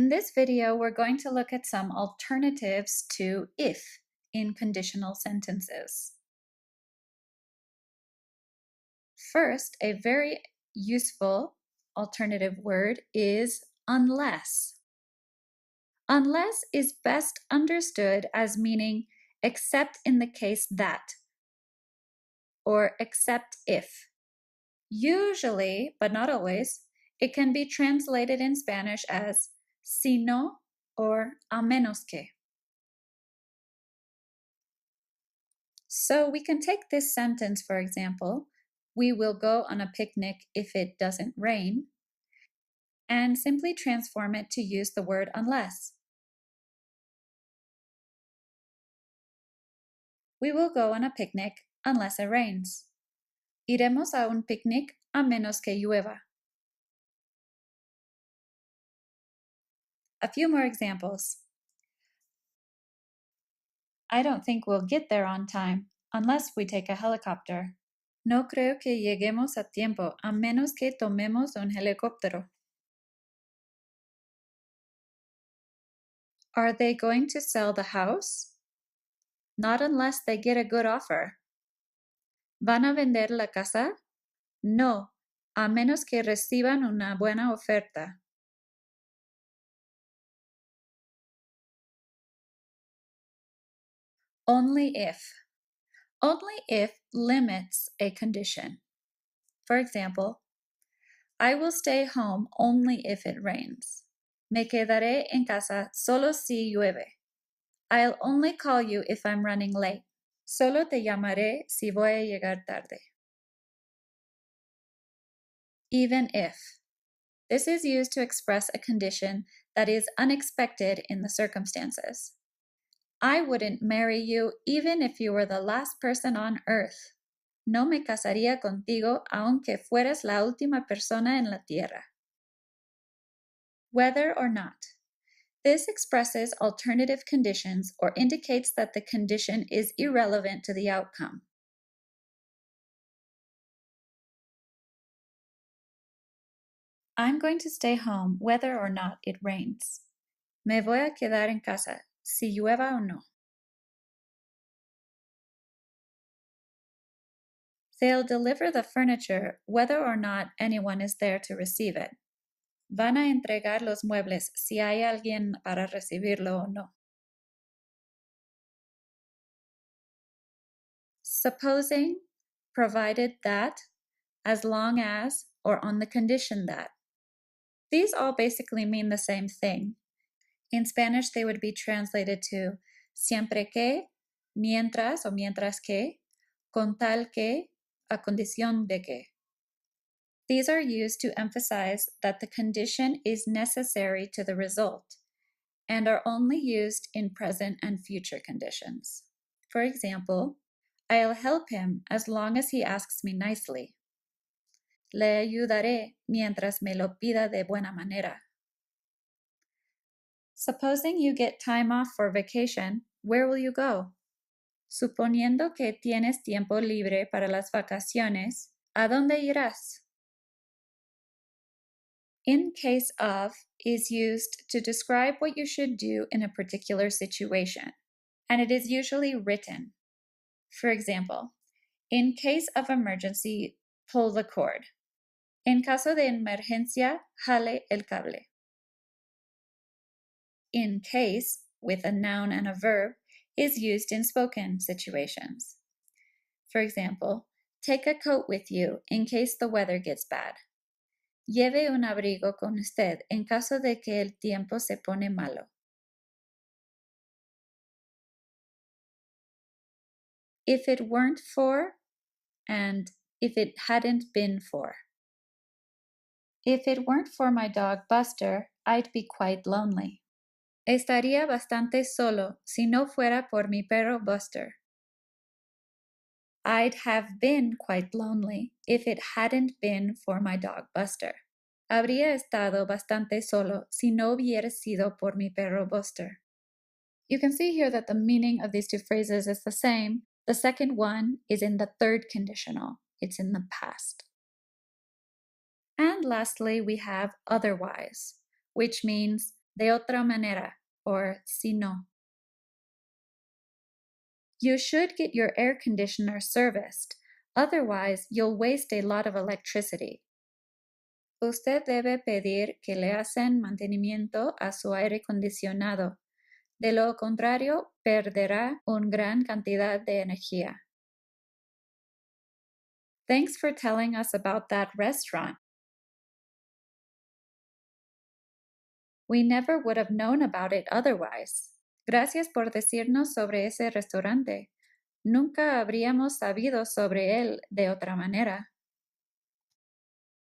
In this video, we're going to look at some alternatives to if in conditional sentences. First, a very useful alternative word is unless. Unless is best understood as meaning except in the case that, or except if. Usually, but not always, it can be translated in Spanish as si no or a menos que. So we can take this sentence, for example, we will go on a picnic if it doesn't rain, and simply transform it to use the word unless. We will go on a picnic unless it rains. Iremos a un picnic a menos que llueva. A few more examples. I don't think we'll get there on time unless we take a helicopter. No creo que lleguemos a tiempo a menos que tomemos un helicóptero. Are they going to sell the house? Not unless they get a good offer. ¿Van a vender la casa? No, a menos que reciban una buena oferta. Only if. Only if limits a condition. For example, I will stay home only if it rains. Me quedaré en casa solo si llueve. I'll only call you if I'm running late. Solo te llamaré si voy a llegar tarde. Even if. This is used to express a condition that is unexpected in the circumstances. I wouldn't marry you even if you were the last person on earth. No me casaría contigo aunque fueras la última persona en la tierra. Whether or not. This expresses alternative conditions or indicates that the condition is irrelevant to the outcome. I'm going to stay home whether or not it rains. Me voy a quedar en casa, si llueva o no. They'll deliver the furniture whether or not anyone is there to receive it. Van a entregar los muebles si hay alguien para recibirlo o no. Supposing, provided that, as long as, or on the condition that. These all basically mean the same thing. In Spanish, they would be translated to siempre que, mientras o mientras que, con tal que, a condición de que. These are used to emphasize that the condition is necessary to the result and are only used in present and future conditions. For example, I'll help him as long as he asks me nicely. Le ayudaré mientras me lo pida de buena manera. Supposing you get time off for vacation, where will you go? Suponiendo que tienes tiempo libre para las vacaciones, ¿a dónde irás? In case of is used to describe what you should do in a particular situation, and it is usually written. For example, in case of emergency, pull the cord. En caso de emergencia, jale el cable. In case, with a noun and a verb, is used in spoken situations. For example, take a coat with you in case the weather gets bad. Lleve un abrigo con usted en caso de que el tiempo se pone malo. If it weren't for, and if it hadn't been for. If it weren't for my dog Buster, I'd be quite lonely. Estaría bastante solo si no fuera por mi perro Buster. I'd have been quite lonely if it hadn't been for my dog Buster. Habría estado bastante solo si no hubiera sido por mi perro Buster. You can see here that the meaning of these two phrases is the same. The second one is in the third conditional. It's in the past. And lastly, we have otherwise, which means de otra manera, or si no. You should get your air conditioner serviced, otherwise you'll waste a lot of electricity. Usted debe pedir que le hacen mantenimiento a su aire acondicionado. De lo contrario, perderá una gran cantidad de energía. Thanks for telling us about that restaurant. We never would have known about it otherwise. Gracias por decirnos sobre ese restaurante. Nunca habríamos sabido sobre él de otra manera.